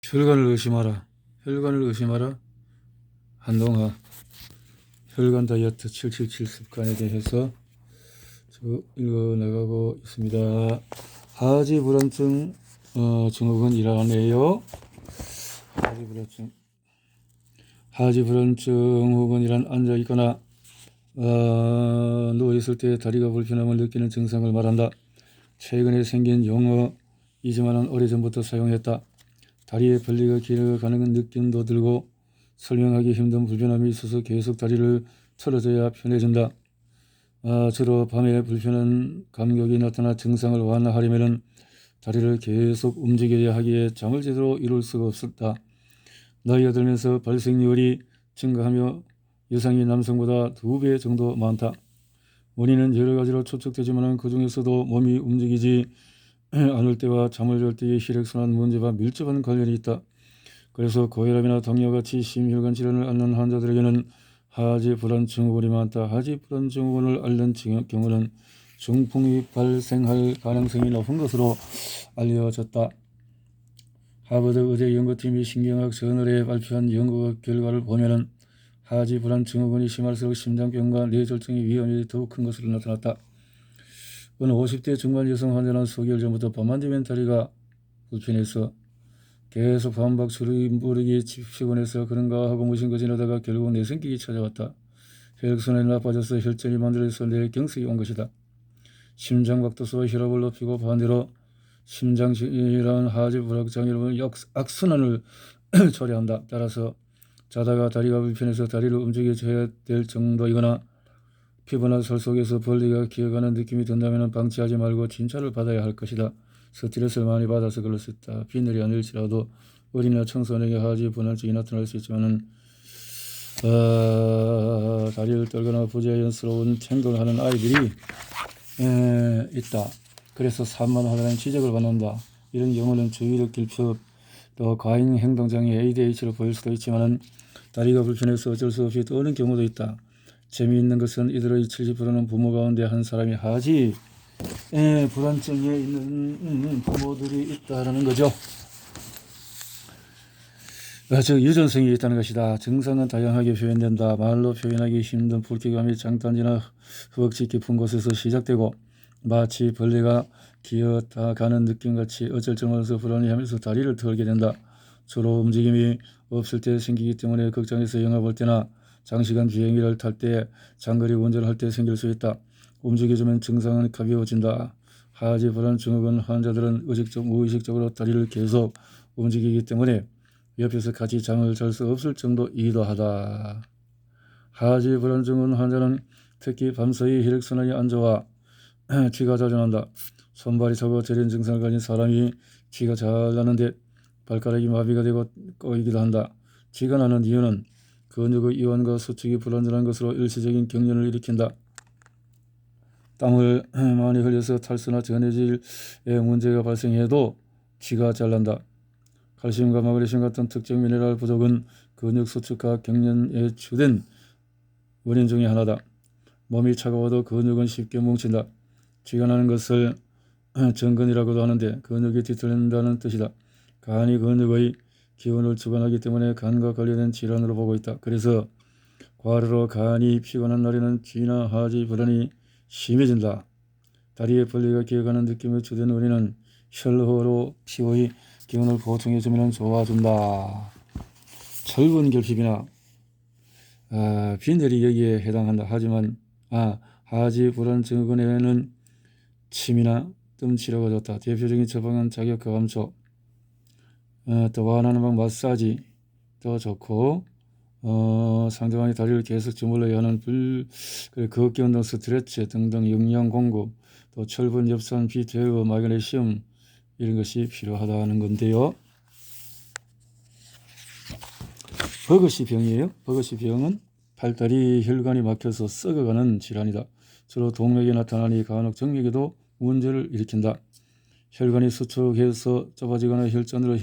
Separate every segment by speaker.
Speaker 1: 혈관을 의심하라. 혈관을 의심하라. 한동화 혈관 다이어트 777 습관에 대해서 읽어 나가고 있습니다. 하지 불안증 증후군 일환이에요. 하지 불안증 증후군이란 앉아 있거나 누워 있을 때 다리가 불편함을 느끼는 증상을 말한다. 최근에 생긴 용어이지만 오래전부터 사용했다. 다리에 벌리가 길어가는 느낌도 들고 설명하기 힘든 불편함이 있어서 계속 다리를 틀어줘야 편해진다. 주로 밤에 불편한 감각이 나타나 증상을 완화하려면 다리를 계속 움직여야 하기에 잠을 제대로 이룰 수가 없었다. 나이가 들면서 발생률이 증가하며 여성이 남성보다 2배 정도 많다. 원인은 여러 가지로 추측되지만 그 중에서도 몸이 움직이지 않을 때와 잠을 잘 때의 혈액순환 문제와 밀접한 관련이 있다. 그래서 고혈압이나 당뇨같이 심혈관 질환을 앓는 환자들에게는 하지 불안 증후군이 많다. 하지 불안 증후군을 앓는 경우는 중풍이 발생할 가능성이 높은 것으로 알려졌다. 하버드 의대 연구팀이 신경학 저널에 발표한 연구 결과를 보면 하지 불안 증후군이 심할수록 심장병과 뇌졸중의 위험이 더욱 큰 것으로 나타났다. 어느 50대 중반 여성 환자는 수개월 전부터 밤만 되면 다리가 불편해서 계속 반박 주름부르기 피곤해서 그런가 하고 무심코 거 지나다가 결국 뇌생기가 찾아왔다. 혈액순환이 나빠져서 혈전이 만들어져서 뇌경색이 온 것이다. 심장박도수와 혈압을 높이고 반대로 심장질환, 하지 불안장애는 악순환을 초래한다. 따라서 자다가 다리가 불편해서 다리를 움직여줘야 될 정도이거나 피부나 살 속에서 벌레가 기어가는 느낌이 든다면 방치하지 말고 진찰을 받아야 할 것이다. 스트레스를 많이 받아서 그럴 수 있다. 비늘이 아닐지라도 어린이나 청소년에게 하지 불안증이 나타날 수 있지만 다리를 떨거나 부자연스러운 행동을 하는 아이들이 있다. 그래서 산만하다는 지적을 받는다. 이런 경우는 주의력 결핍, 또 과잉 행동장애 ADHD로 보일 수도 있지만 다리가 불편해서 어쩔 수 없이 떠오는 경우도 있다. 재미있는 것은 이들의 70%는 부모 가운데 한 사람이 하지 불안증에 있는 부모들이 있다라는 거죠. 즉 유전성이 있다는 것이다. 증상은 다양하게 표현된다. 말로 표현하기 힘든 불쾌감이 장단지나 허벅지 깊은 곳에서 시작되고 마치 벌레가 기어가는 느낌같이 어쩔 줄 몰라서 불안해하면서 다리를 털게 된다. 주로 움직임이 없을 때 생기기 때문에 극장에서 영화 볼 때나 장시간 비행기를 탈 때, 장거리 운전을 할 때 생길 수 있다. 움직여주면 증상은 가벼워진다. 하지 불안 증후군 환자들은 무의식적으로 다리를 계속 움직이기 때문에 옆에서 같이 잠을 잘 수 없을 정도이기도 하다. 하지 불안 증후군 환자는 특히 밤사이 혈액순환이 안 좋아 기가 자주 난다. 손발이 차고 저린 증상을 가진 사람이 기가 잘 나는데 발가락이 마비가 되고 꼬이기도 한다. 기가 나는 이유는 근육의 이완과 수축이 불완전한 것으로 일시적인 경련을 일으킨다. 땀을 많이 흘려서 탈수나 전해질에 문제가 발생해도 기가 잘 난다. 칼슘과 마그네슘 같은 특정 미네랄 부족은 근육 수축과 경련의 주된 원인 중의 하나다. 몸이 차가워도 근육은 쉽게 뭉친다. 기가 나는 것을 정근이라고도 하는데 근육이 뒤틀린다는 뜻이다. 간이 근육의 기운을 주관하기 때문에 간과 관련된 질환으로 보고 있다. 그래서 과로로 간이 피곤한 날에는 기나 하지 불안이 심해진다. 다리에 벌레가 기어가는 느낌의 주된 원인은 혈호로 피부의 기운을 보충해주면 좋아진다. 철분 결핍이나 빈혈이 여기에 해당한다. 하지만 하지 불안 증후군에는 침이나 뜸 치료가 좋다. 대표적인 처방은 자격과 감초, 또 완화하는 방 마사지도 좋고 상대방이 다리를 계속 주물러야 하는 걷기 운동, 스트레치 등등 영양 공급, 또 철분, 엽산, B12, 마그네슘 이런 것이 필요하다는 건데요. 버거시 병이에요. 버거시 병은 팔다리 혈관이 막혀서 썩어가는 질환이다. 주로 동맥에 나타나니 간혹 정맥에도 문제를 일으킨다. 혈관이 수축해서 좁아지거나 혈전으로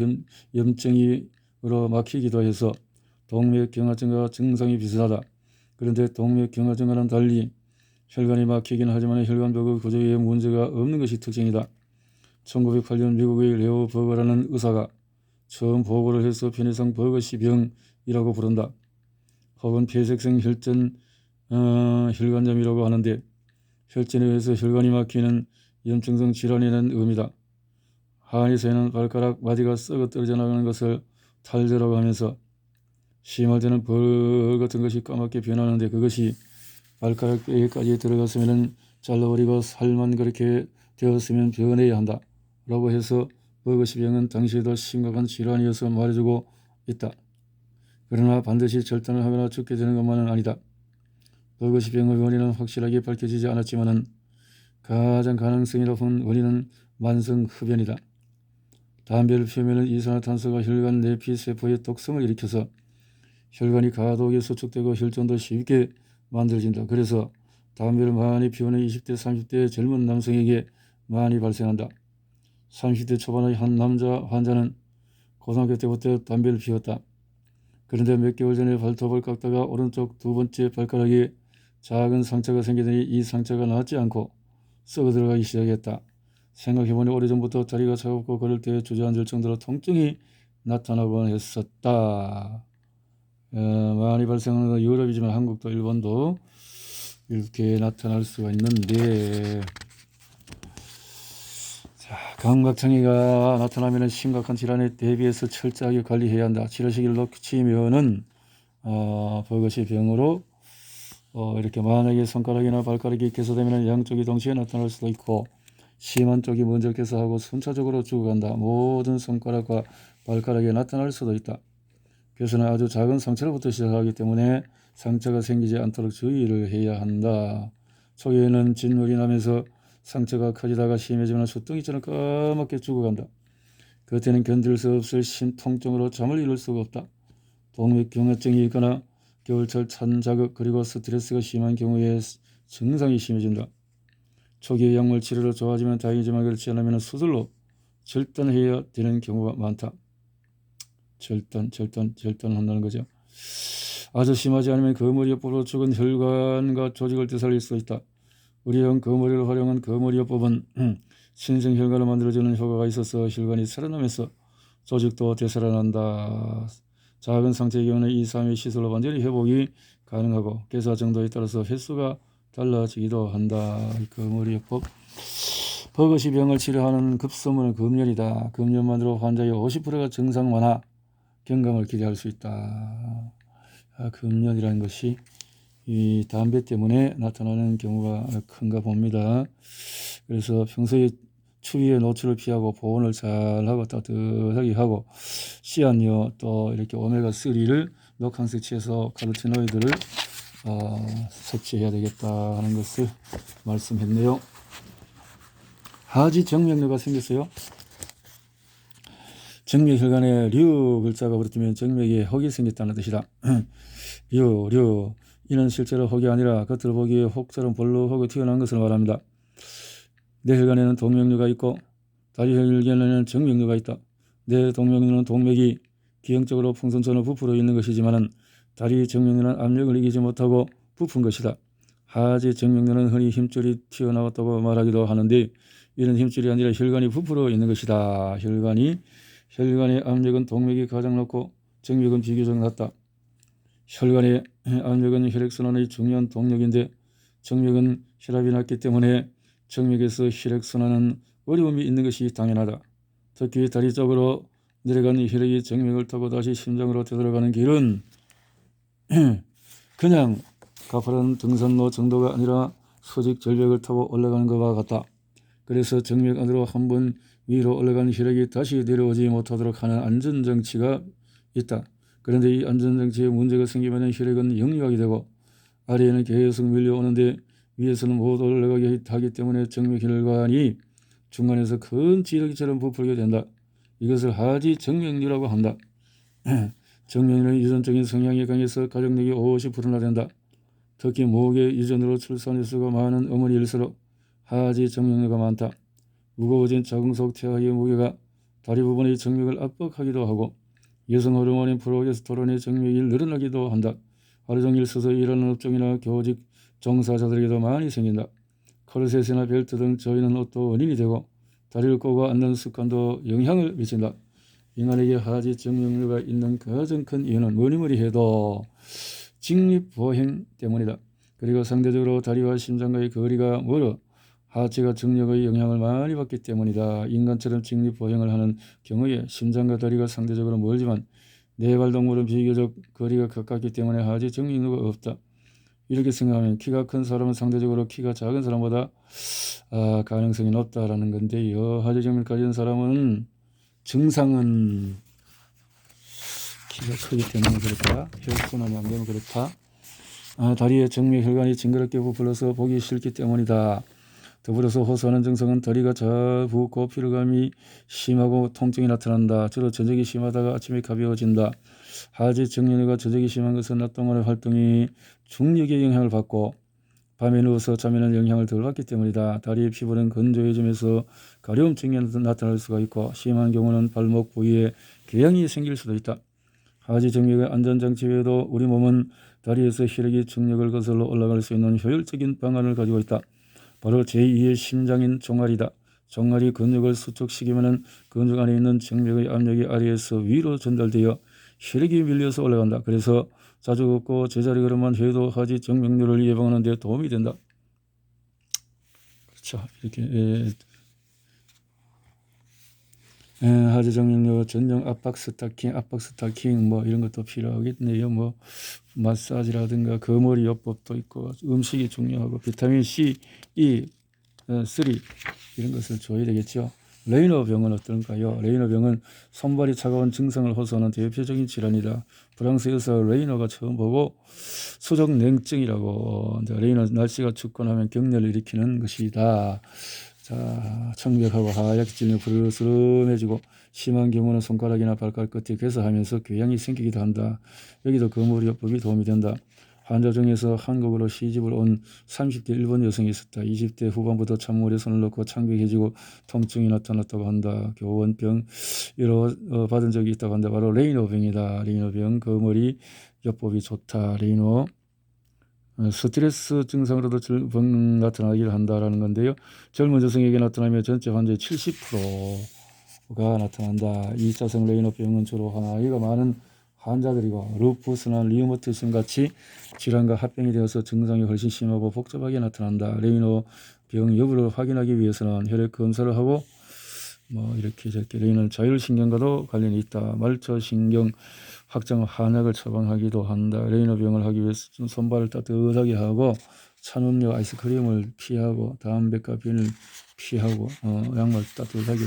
Speaker 1: 염증으로 막히기도 해서 동맥경화증과 증상이 비슷하다. 그런데 동맥경화증과는 달리 혈관이 막히긴 하지만 혈관벽의 구조에 문제가 없는 것이 특징이다. 1908년 미국의 레오 버거라는 의사가 처음 보고를 해서 편의상 버거시병이라고 부른다. 혹은 폐색성 혈관염이라고 하는데 혈전에 의해서 혈관이 막히는 염증성 질환이라는 의미다. 한의사에는 발가락 마디가 썩어 떨어져 나가는 것을 탈저라고 하면서 심할 때는 벌 같은 것이 까맣게 변하는데 그것이 발가락 뼈에까지 들어갔으면 잘라버리고 살만 그렇게 되었으면 변해야 한다 라고 해서 버거시병은 당시에도 심각한 질환이어서 말해주고 있다. 그러나 반드시 절단을 하거나 죽게 되는 것만은 아니다. 버거시병의 원인은 확실하게 밝혀지지 않았지만 가장 가능성이 높은 원인은 만성흡연이다. 담배를 피우면 이산화탄소가 혈관 내피세포에 독성을 일으켜서 혈관이 가독에 수축되고 혈전도 쉽게 만들어진다. 그래서 담배를 많이 피우는 20대 30대 젊은 남성에게 많이 발생한다. 30대 초반의 한 남자 환자는 고등학교 때부터 담배를 피웠다. 그런데 몇 개월 전에 발톱을 깎다가 오른쪽 두 번째 발가락에 작은 상처가 생기더니 이 상처가 낫지 않고 썩어 들어가기 시작했다. 생각해보니 오래전부터 다리가 차갑고 걸을 때 주저앉을 정도로 통증이 나타나곤 했었다. 많이 발생하는 건 유럽이지만 한국도 일본도 이렇게 나타날 수가 있는데, 자, 감각장애가 나타나면 심각한 질환에 대비해서 철저하게 관리해야 한다. 치료 시기를 놓치면은 버거시병으로 이렇게 만약에 손가락이나 발가락이 개소되면 양쪽이 동시에 나타날 수도 있고 심한 쪽이 먼저 개소하고 순차적으로 죽어간다. 모든 손가락과 발가락에 나타날 수도 있다. 개소는 아주 작은 상처로부터 시작하기 때문에 상처가 생기지 않도록 주의를 해야 한다. 초기에는 진물이 나면서 상처가 커지다가 심해지면 숫둥이처럼 까맣게 죽어간다. 그때는 견딜 수 없을 심통증으로 잠을 이룰 수가 없다. 동맥경화증이 있거나 겨울철 찬 자극 그리고 스트레스가 심한 경우에 증상이 심해진다. 초기에 약물 치료로 좋아지면 다행이지만 그렇지 않으면 수술로 절단해야 되는 경우가 많다. 절단한다는 거죠. 아주 심하지 않으면 거머리요법으로 죽은 혈관과 조직을 되살릴 수 있다. 우리형 거머리를 활용한 거머리요법은 신생혈관을 만들어주는 효과가 있어서 혈관이 살아나면서 조직도 되살아난다. 작은 상처의 경우는 2, 3일 시술로 완전히 회복이 가능하고 개사 정도에 따라서 횟수가 달라지기도 한다. 거머리요법. 버거시병을 치료하는 급선물은 금연이다. 금연만으로 환자의 50%가 증상 완화, 경감을 기대할 수 있다. 금연이라는 것이 이 담배 때문에 나타나는 경우가 큰가 봅니다. 그래서 평소에 추위에 노출을 피하고 보온을 잘하고 따뜻하게 하고 씨앗료 또 이렇게 오메가3를 녹황색 취해서 카로티노이드를 섭취해야 되겠다 하는 것을 말씀했네요. 하지 정맥류가 생겼어요. 정맥혈관에 류 글자가 붙으면 정맥에 혹이 생겼다는 뜻이다. 류 이는 실제로 혹이 아니라 겉으로 보기에 혹처럼 볼록하고 튀어나온 것을 말합니다. 내 혈관에는 동맥류가 있고 다리 혈관에는 정맥류가 있다. 내 동맥류는 동맥이 기형적으로 풍선처럼 부풀어 있는 것이지만 다리 정맥류는 압력을 이기지 못하고 부푼 것이다. 하지 정맥류는 흔히 힘줄이 튀어나왔다고 말하기도 하는데 이런 힘줄이 아니라 혈관이 부풀어 있는 것이다. 혈관의 압력은 동맥이 가장 높고 정맥은 비교적 낮다. 혈관의 압력은 혈액순환의 중요한 동력인데 정맥은 혈압이 낮기 때문에 정맥에서 혈액순환은 어려움이 있는 것이 당연하다. 특히 다리 쪽으로 내려간 혈액이 정맥을 타고 다시 심장으로 되돌아가는 길은 그냥 가파른 등산로 정도가 아니라 수직 절벽을 타고 올라가는 것과 같다. 그래서 정맥 안으로 한번 위로 올라간 혈액이 다시 내려오지 못하도록 하는 안전장치가 있다. 그런데 이 안전장치에 문제가 생기면 혈액은 역류하게 되고 아래에는 계속 밀려오는데 위에서는 못 올라가게 하기 때문에 정맥혈관이 중간에서 큰 지렁이처럼 부풀게 된다. 이것을 하지 정맥류라고 한다. 정맥류는 유전적인 성향이 강해서 가족력이 50%나 된다. 특히 목의 유전으로 출산 횟수가 많은 어머니일수록 하지 정맥류가 많다. 무거워진 자궁속 태아의 무게가 다리 부분의 정맥을 압박하기도 하고 여성 호르몬인 프로게스테론의 정맥이 늘어나기도 한다. 하루 종일 서서 일하는 업종이나 교직 종사자들에게도 많이 생긴다. 코르셋이나 벨트 등 조이는 옷도 원인이 되고 다리를 꼬고 앉는 습관도 영향을 미친다. 인간에게 하지 정명류가 있는 가장 큰 이유는 뭐니뭐니 해도 직립보행 때문이다. 그리고 상대적으로 다리와 심장과의 거리가 멀어 하체가 정력의 영향을 많이 받기 때문이다. 인간처럼 직립보행을 하는 경우에 심장과 다리가 상대적으로 멀지만 네발동물은 비교적 거리가 가깝기 때문에 하체 정력류가 없다. 이렇게 생각하면 키가 큰 사람은 상대적으로 키가 작은 사람보다 가능성이 높다라는 건데요. 하체 정밀 가진 사람은 증상은 키가 크기 때문에 그렇다. 혈순환이 안 되면 그렇다. 다리의 정맥 혈관이 징그럽게 부풀어서 보기 싫기 때문이다. 더불어서 호소하는 증상은 다리가 잘 붓고 피로감이 심하고 통증이 나타난다. 주로 저녁이 심하다가 아침에 가벼워진다. 하체 정맥류가 저녁이 심한 것은 낮 동안의 활동이 중력의 영향을 받고 밤에 누워서 자면은 영향을 덜 받기 때문이다. 다리의 피부는 건조해지면서 가려움증이 나타날 수가 있고 심한 경우는 발목 부위에 궤양이 생길 수도 있다. 하지 정맥의 안전장치 외에도 우리 몸은 다리에서 혈액이 정력을 거슬러 올라갈 수 있는 효율적인 방안을 가지고 있다. 바로 제2의 심장인 종아리다. 종아리 근육을 수축시키면 근육 안에 있는 정맥의 압력이 아래에서 위로 전달되어 혈액이 밀려서 올라간다. 그래서 자주 걷고 제자리 걸음만 해도 하지 정맥류를 예방하는 데 도움이 된다. 그렇죠. 이렇게 하지 정맥류 전용 압박 스타킹 뭐 이런 것도 필요하겠네요. 뭐 마사지라든가 거머리 요법도 있고 음식이 중요하고 비타민 C, E, 3 이런 것을 줘야 되겠죠. 레이너 병은 어떨까요? 레이너 병은 손발이 차가운 증상을 호소하는 대표적인 질환이다. 프랑스에서 레이너가 처음 보고 수족 냉증이라고. 레이너 날씨가 춥고 나면 격렬을 일으키는 것이다. 자, 청백하고 하얗게 찔려 부르스름해지고 심한 경우는 손가락이나 발가락 끝에 괴사하면서 궤양이 생기기도 한다. 여기도 거머리요법이 도움이 된다. 환자 중에서 한국으로 시집을 온 30대 일본 여성이 있었다. 20대 후반부터 찬물에 손을 넣고 창백해지고 통증이 나타났다고 한다. 교원병 여러 받은 적이 있다고 한다. 바로 레이노병이다. 레이노병 거머리 요법이 좋다. 레이노 스트레스 증상으로도 병 나타나기를 한다라는 건데요. 젊은 여성에게 나타나며 전체 환자의 70%가 나타난다. 2차성 레이노병은 주로 나이가 많은 환자들이고 루푸스나 리우마티즘 같이 질환과 합병이 되어서 증상이 훨씬 심하고 복잡하게 나타난다. 레이노 병 여부를 확인하기 위해서는 혈액 검사를 하고 뭐 이렇게 저렇게 레이노는 자율신경과도 관련이 있다. 말초신경 확장 한약을 처방하기도 한다. 레이노 병을 하기 위해서 손발을 따뜻하게 하고 찬음료 아이스크림을 피하고 담배과 비늘 피하고 양말 따뜻하게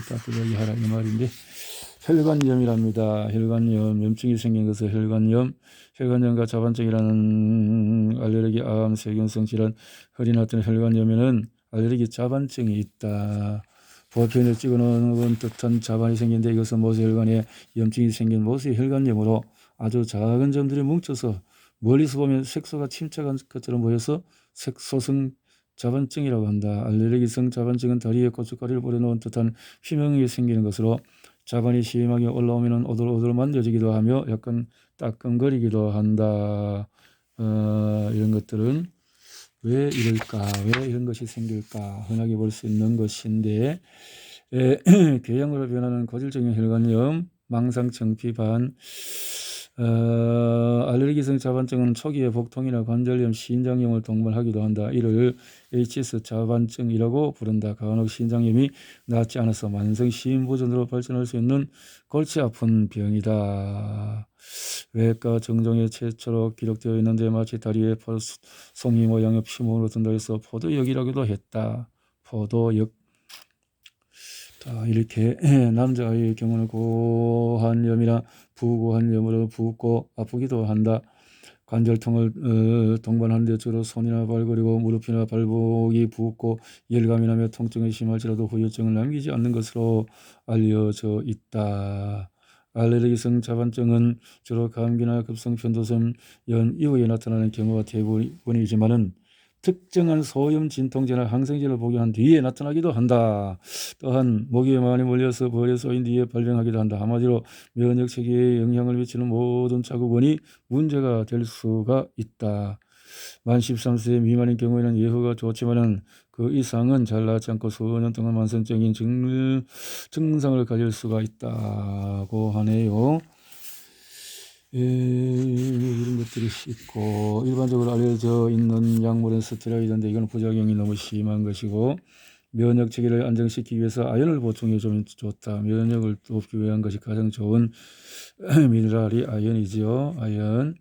Speaker 1: 하라 이 말인데 혈관염이랍니다. 혈관염, 염증이 생긴 것은 혈관염, 혈관염과 자반증이라는 알레르기, 암, 세균성 질환, 혈이 나타난 혈관염에는 알레르기 자반증이 있다. 보편에 찍어놓은 듯한 자반이 생긴데 이것은 모세혈관에 염증이 생긴 모세혈관염으로 아주 작은 점들이 뭉쳐서 멀리서 보면 색소가 침착한 것처럼 보여서 색소성 자반증이라고 한다. 알레르기성 자반증은 다리에 고춧가루를 뿌려놓은 듯한 휘명이 생기는 것으로 자반이 심하게 올라오면 오돌오돌 만져지기도 하며 약간 따끔거리기도 한다. 이런 것들은 왜 이럴까? 왜 이런 것이 생길까? 흔하게 볼 수 있는 것인데 궤양으로 변하는 고질적인 혈관염, 망상청피반, 알레르기성 자반증은 초기에 복통이나 관절염, 신장염을 동반하기도 한다. 이를 HS 자반증이라고 부른다. 간혹 신장염이 낫지 않아서 만성 심부전으로 발전할 수 있는 골치 아픈 병이다. 외과 정종에 최초로 기록되어 있는데 마치 다리에 송이 모양의 피멍으로 든다 해서 포도역이라고도 했다. 포도역. 자, 이렇게 남자의 경우는 고환염이나 부고환염으로 붓고 아프기도 한다. 관절통을 동반하는데 주로 손이나 발 그리고 무릎이나 발목이 붓고 열감이 나며 통증이 심할지라도 후유증을 남기지 않는 것으로 알려져 있다. 알레르기성 자반증은 주로 감기나 급성 편도선 연 이후에 나타나는 경우가 대부분이지만은 특정한 소염 진통제나 항생제를 복용한 뒤에 나타나기도 한다. 또한 모기에 많이 몰려서 벌에 쏘인 뒤에 발병하기도 한다. 한마디로 면역 체계에 영향을 미치는 모든 자국원이 문제가 될 수가 있다. 만 13세 미만인 경우에는 예후가 좋지만은 그 이상은 잘 낫지 않고 수년 동안 만성적인 증상을 가질 수가 있다고 하네요. 이런 것들이 있고, 일반적으로 알려져 있는 약물은 스테로이드인데 이건 부작용이 너무 심한 것이고, 면역 체계를 안정시키기 위해서 아연을 보충해 주면 좋다. 면역을 돕기 위한 것이 가장 좋은 미네랄이 아연이죠. 아연.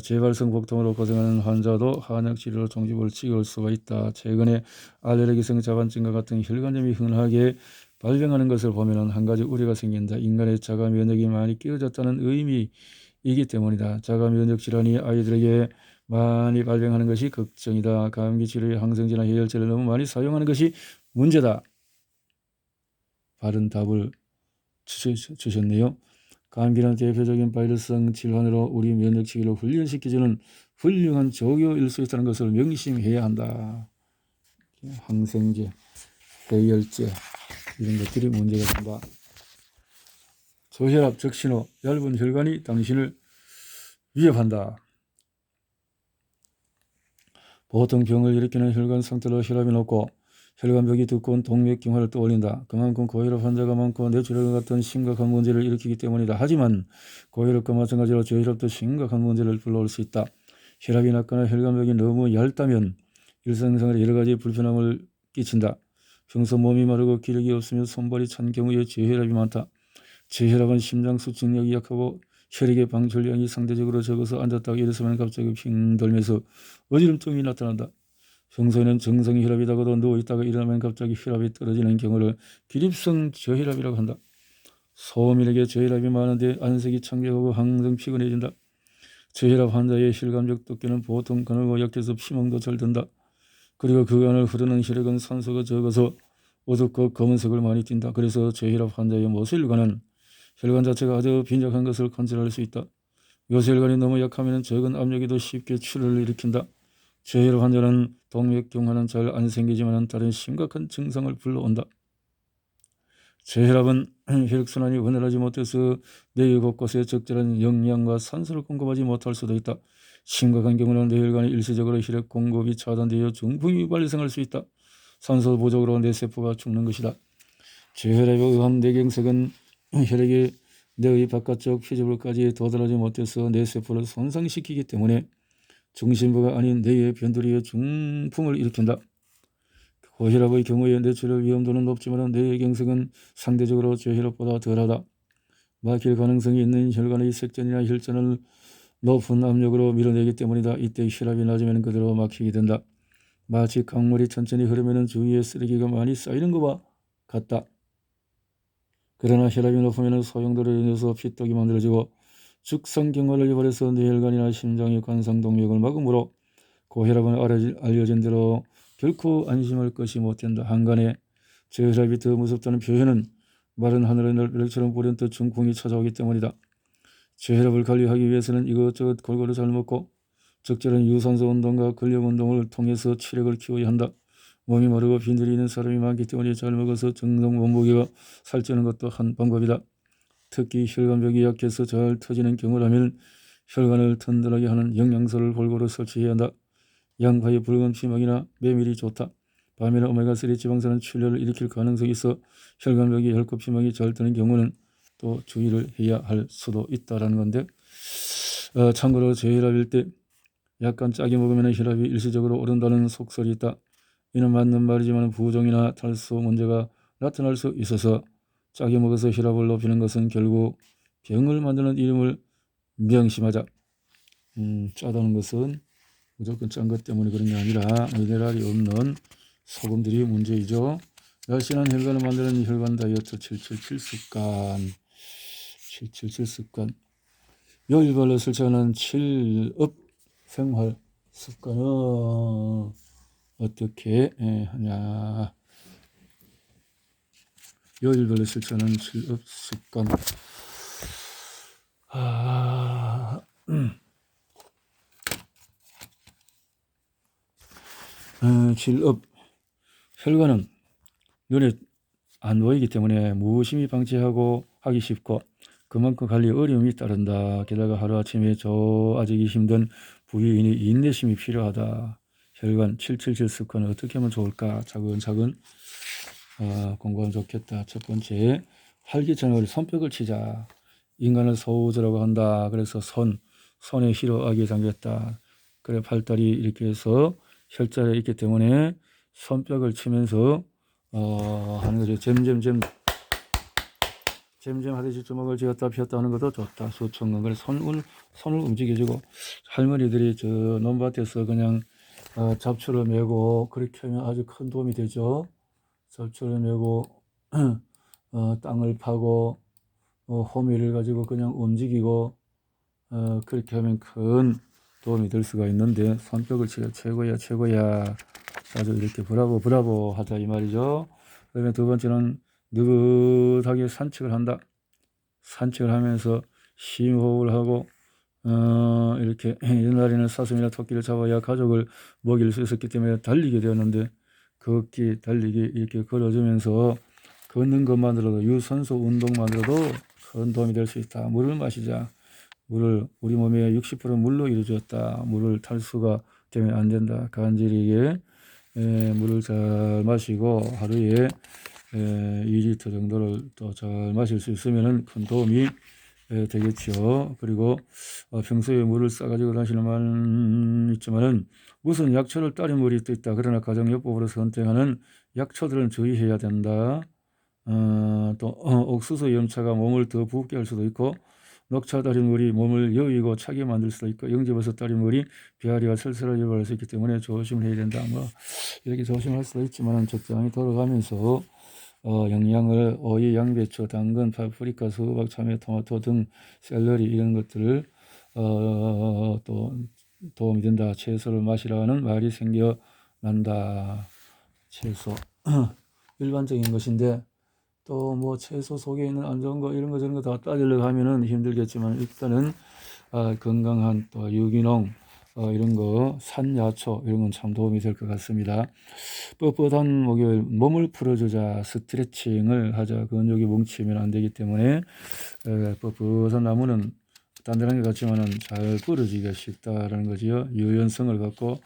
Speaker 1: 재발성 복통으로 고생하는 환자도 한약 치료로 종집을 찍을 수가 있다. 최근에 알레르기성 자반증과 같은 혈관염이 흔하게 발병하는 것을 보면 한 가지 우려가 생긴다. 인간의 자가 면역이 많이 끼어졌다는 의미이기 때문이다. 자가 면역 질환이 아이들에게 많이 발병하는 것이 걱정이다. 감기 치료에 항생제나 해열제를 너무 많이 사용하는 것이 문제다. 바른 답을 주셨네요. 감기는 대표적인 바이러스성 질환으로 우리 면역 체계를 훈련시켜주는 훌륭한 조교일 수 있다는 것을 명심해야 한다. 항생제, 해열제 이런 것들이 문제가 된다. 저혈압, 적신호, 얇은 혈관이 당신을 위협한다. 보통 병을 일으키는 혈관 상태로 혈압이 높고 혈관벽이 두꺼운 동맥경화를 떠올린다. 그만큼 고혈압 환자가 많고 뇌출혈과 같은 심각한 문제를 일으키기 때문이다. 하지만 고혈압과 마찬가지로 저혈압도 심각한 문제를 불러올 수 있다. 혈압이 낮거나 혈관벽이 너무 얇다면 일상생활에 여러 가지 불편함을 끼친다. 평소 몸이 마르고 기력이 없으며 손발이 찬 경우에 저혈압이 많다. 저혈압은 심장 수축력이 약하고 혈액의 방출량이 상대적으로 적어서 앉았다가 일어서면 갑자기 핑 돌면서 어지럼증이 나타난다. 평소에는 정상 혈압이다가도 누워있다가 일어나면 갑자기 혈압이 떨어지는 경우를 기립성 저혈압이라고 한다. 소민에게 저혈압이 많은데 안색이 창백하고 항상 피곤해진다. 저혈압 환자의 혈관벽 두께는 보통 가늘고 약해서 피멍도 잘 든다. 그리고 그 안을 흐르는 혈액은 산소가 적어서 어둡고 검은색을 많이 띈다. 그래서 저혈압 환자의 모세혈관은 혈관 자체가 아주 빈약한 것을 관찰할 수 있다. 요혈관이 너무 약하면 적은 압력에도 쉽게 출혈을 일으킨다. 저혈압 환자는 동맥경화는 잘 안 생기지만 다른 심각한 증상을 불러온다. 저혈압은 혈액순환이 원활하지 못해서 뇌 곳곳에 적절한 영양과 산소를 공급하지 못할 수도 있다. 심각한 경우는 뇌혈관이 일시적으로 혈액 공급이 차단되어 중풍이 발생할 수 있다. 산소 부족으로 뇌세포가 죽는 것이다. 저혈압에 의한 뇌경색은 혈액이 뇌의 바깥쪽 피지물까지 도달하지 못해서 뇌세포를 손상시키기 때문에 중심부가 아닌 뇌의 변두리에 중풍을 일으킨다. 고혈압의 경우에 뇌출혈 위험도는 높지만 뇌경색은 상대적으로 저혈압보다 덜하다. 막힐 가능성이 있는 혈관의 색전이나 혈전을 높은 압력으로 밀어내기 때문이다. 이때 혈압이 낮으면 그대로 막히게 된다. 마치 강물이 천천히 흐르면 주위에 쓰레기가 많이 쌓이는 것과 같다. 그러나 혈압이 높으면 소용돌이로 인해서 피떡이 만들어지고 죽상경화를 유발해서 뇌혈관이나 심장의 관상동맥을 막으므로 고혈압은 알려진 대로 결코 안심할 것이 못된다. 한간에 저혈압이 더 무섭다는 표현은 마른 하늘의 널브러처럼 불현듯 중풍이 찾아오기 때문이다. 저혈압을 관리하기 위해서는 이것저것 골고루 잘 먹고 적절한 유산소 운동과 근력 운동을 통해서 체력을 키워야 한다. 몸이 마르고 빈들이 있는 사람이 많기 때문에 잘 먹어서 정상 몸무게가 살찌는 것도 한 방법이다. 특히 혈관벽이 약해서 잘 터지는 경우라면 혈관을 튼튼하게 하는 영양소를 골고루 섭취해야 한다. 양파의 붉은 피망이나 메밀이 좋다. 반면에 오메가3 지방산은 출혈을 일으킬 가능성이 있어 혈관벽이 얇고 피망이 잘 뜨는 경우는 또 주의를 해야 할 수도 있다라는 건데, 참고로 저혈압일 때 약간 짜게 먹으면 혈압이 일시적으로 오른다는 속설이 있다. 이는 맞는 말이지만 부종이나 탈수 문제가 나타날 수 있어서 짜게 먹어서 혈압을 높이는 것은 결국 병을 만드는 이름을 명심하자. 짜다는 것은 무조건 짠 것 때문에 그런 게 아니라 미네랄이 없는 소금들이 문제이죠. 날씬한 혈관을 만드는 혈관 다이어트 777 습관. 777 습관. 요일별로 실천하는 7업 생활 습관은 어떻게 하냐. 요일별로 실천하는 7업 습관. 7업. 혈관은 눈에 안 보이기 때문에 무심히 방치하고 하기 쉽고 그만큼 관리 어려움이 따른다. 게다가 하루아침에 좋아지기 힘든 부유인이 인내심이 필요하다. 혈관 777 습관을 어떻게 하면 좋을까? 차근차근 공부하면 좋겠다. 첫 번째, 활기찬 우리 손뼉을 치자. 인간을 소우주라고 한다. 그래서 손에 휘로 악이 잠겼다. 그래 팔다리 이렇게 해서 혈자리에 있기 때문에 손뼉을 치면서 하는 거죠. 잼잼 하듯이 주먹을 쥐었다 폈다 하는 것도 좋다. 수천건. 그래서 손을 움직여주고, 할머니들이 저 논밭에서 그냥 잡초를 메고 그렇게 하면 아주 큰 도움이 되죠. 잡초를 메고 땅을 파고 호미를 가지고 그냥 움직이고 그렇게 하면 큰 도움이 될 수가 있는데, 손뼉을 치고 최고야 아주 이렇게 브라보 하자 이 말이죠. 그다음에 두 번째는 느긋하게 산책을 한다. 산책을 하면서 심호흡을 하고 이렇게 옛날에는 사슴이나 토끼를 잡아야 가족을 먹일 수 있었기 때문에 달리게 되었는데, 걷기 달리기 이렇게 걸어주면서 걷는 것만으로도, 유산소 운동만으로도 큰 도움이 될 수 있다. 물을 마시자. 물을 우리 몸의 60% 물로 이루어졌다. 물을 탈수가 되면 안 된다. 간절히게 물을 잘 마시고 하루에 2리터 정도를 또 잘 마실 수 있으면 큰 도움이 되겠죠. 그리고 평소에 물을 싸가지고 다니시는 만 있지만은 무슨 약초를 따른 물이 또 있다. 그러나 가정요법으로 선택하는 약초들은 주의해야 된다. 또 옥수수 염차가 몸을 더 붓게 할 수도 있고, 녹차 따린 물이 몸을 여위고 차게 만들 수도 있고, 영지버섯 따린 물이 비아리와 설사를 유발할 수 있기 때문에 조심을 해야 된다. 뭐 이렇게 조심할 수도 있지만 적당히 돌아가면서 영양을 오이, 양배추, 당근, 파프리카, 수박, 참외, 토마토 등 샐러리 이런 것들을 또 도움이 된다. 채소를 마시라는 말이 생겨난다. 채소 일반적인 것인데, 또 뭐 채소 속에 있는 안 좋은 거 이런 거 저런 거 다 따지려고 하면은 힘들겠지만, 일단은 건강한 또 유기농 이런 거 산야초 이런 건 참 도움이 될 것 같습니다. 뻣뻣한 목요일, 몸을 풀어주자. 스트레칭을 하자. 근육이 뭉치면 안 되기 때문에 뻣뻣한 나무는 단단한 것 같지만은 잘 부러지기가 쉽다라는 거지요. 유연성을 갖고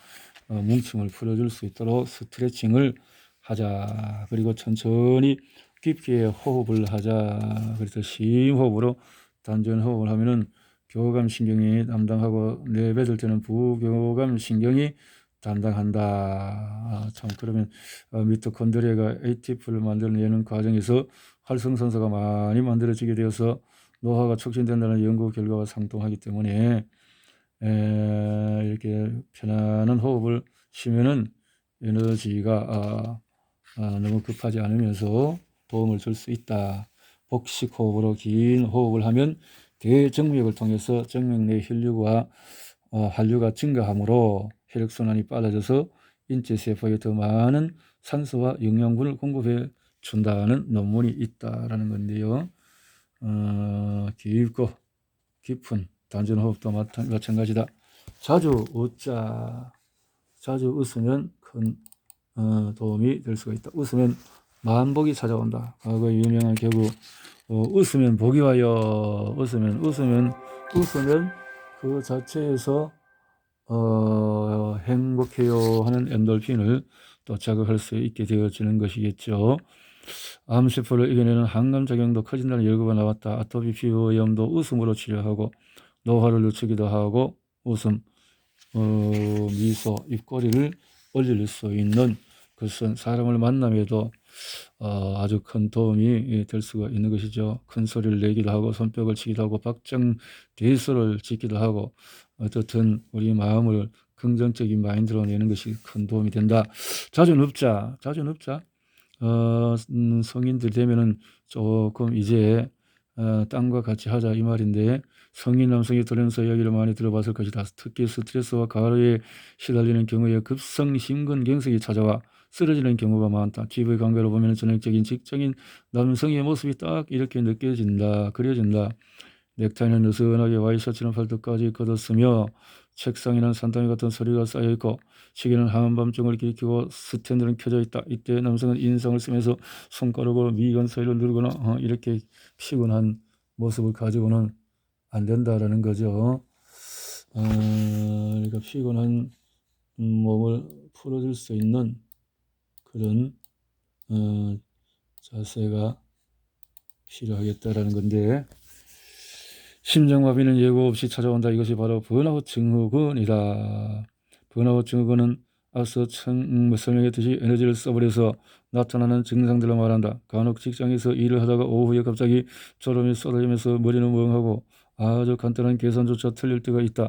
Speaker 1: 뭉침을 풀어줄 수 있도록 스트레칭을 하자. 그리고 천천히 깊게 호흡을 하자. 그래서 심호흡으로 단전 호흡을 하면은 교감 신경이 담당하고, 내뱉을 때는 부교감 신경이 담당한다. 참 그러면 미토콘드리아가 ATP를 만들어내는 과정에서 활성산소가 많이 만들어지게 되어서 노화가 촉진된다는 연구 결과가 상통하기 때문에 이렇게 편안한 호흡을 쉬면은 에너지가 너무 급하지 않으면서 도움을 줄 수 있다. 복식 호흡으로 긴 호흡을 하면 대정맥을 통해서 정맥 내 혈류와 한류가 증가하므로 혈액순환이 빨라져서 인체 세포에 더 많은 산소와 영양분을 공급해 준다는 논문이 있다라는 건데요. 깊고 깊은 단전 호흡도 마찬가지다. 자주 웃자. 자주 웃으면 큰 도움이 될 수가 있다. 웃으면 만복이 찾아온다. 과거 유명한 개구 웃으면 복이 와요. 웃으면 그 자체에서 행복해요 하는 엔돌핀을 또 자극할 수 있게 되어지는 것이겠죠. 암세포를 이겨내는 항암작용도 커진다는 연구가 나왔다. 아토피 피부염도 웃음으로 치료하고, 노화를 늦추기도 하고, 웃음, 미소, 입꼬리를 올릴 수 있는 것은 사람을 만남에도 아주 큰 도움이 될 수가 있는 것이죠. 큰 소리를 내기도 하고, 손뼉을 치기도 하고, 박장대소를 짓기도 하고, 어떻든 우리 마음을 긍정적인 마인드로 내는 것이 큰 도움이 된다. 자주 눕자. 성인들 되면은 조금 이제 땀과 같이 하자 이 말인데, 성인 남성이 돌연사 이야기를 많이 들어봤을 것이다. 특히 스트레스와 과로에 시달리는 경우에 급성 심근경색이 찾아와 쓰러지는 경우가 많다. GV 광고로 보면 전형적인 직장인 남성의 모습이 딱 이렇게 그려진다. 넥타이는 느슨하게 와이셔츠는 팔뚝까지 걷었으며, 책상에는 산더미 같은 서류가 쌓여있고, 시계는 한밤중을 일으키고, 스탠드는 켜져 있다. 이때 남성은 인상을 쓰면서 손가락으로 미간 사이를 누르거나 이렇게 피곤한 모습을 가지고는 안 된다라는 거죠. 그러니까 피곤한 몸을 풀어줄 수 있는 그런 자세가 필요하겠다라는 건데, 심장마비는 예고 없이 찾아온다. 이것이 바로 번아웃 증후군이다. 번아웃 증후군은 앞서 설명했듯이 에너지를 써버려서 나타나는 증상들을 말한다. 간혹 직장에서 일을 하다가 오후에 갑자기 졸음이 쏟아지면서 머리는 멍하고 아주 간단한 계산조차 틀릴 때가 있다.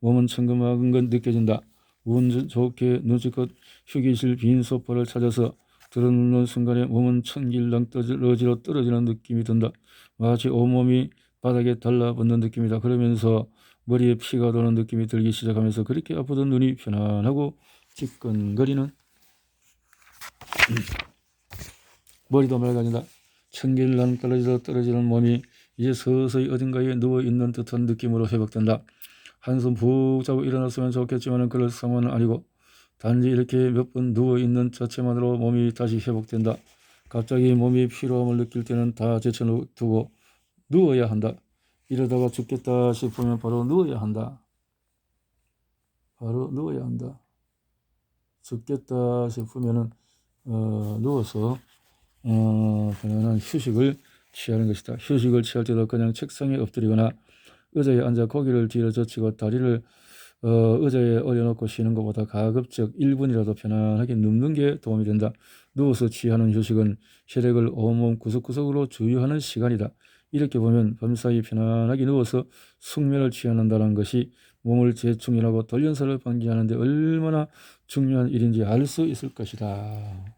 Speaker 1: 몸은 천근만근 건 느껴진다. 운 좋게 눈치껏 휴게실 빈 소파를 찾아서 들어눕는 순간에 몸은 천길낭떠러지로 떨어지는 느낌이 든다. 마치 온몸이 바닥에 달라붙는 느낌이다. 그러면서 머리에 피가 도는 느낌이 들기 시작하면서 그렇게 아프던 눈이 편안하고 지끈거리는 머리도 맑아진다. 천길랑 떨어지는 몸이 이제 서서히 어딘가에 누워있는 듯한 느낌으로 회복된다. 한숨 푹 자고 일어났으면 좋겠지만 그럴 상황은 아니고 단지 이렇게 몇 번 누워있는 자체만으로 몸이 다시 회복된다. 갑자기 몸이 피로함을 느낄 때는 다 제쳐두고 누워야 한다. 이러다가 죽겠다 싶으면 바로 누워야 한다. 바로 누워야 한다. 죽겠다 싶으면은 누워서 편안한 휴식을 취하는 것이다. 휴식을 취할 때도 그냥 책상에 엎드리거나 의자에 앉아 고개를 뒤로 젖히고 다리를 의자에 올려놓고 쉬는 것보다 가급적 1분이라도 편안하게 눕는 게 도움이 된다. 누워서 취하는 휴식은 혈액을 온몸 구석구석으로 주유하는 시간이다. 이렇게 보면 밤사이 편안하게 누워서 숙면을 취한다는 것이 몸을 재충전하고 돌연사를 방지하는 데 얼마나 중요한 일인지 알 수 있을 것이다.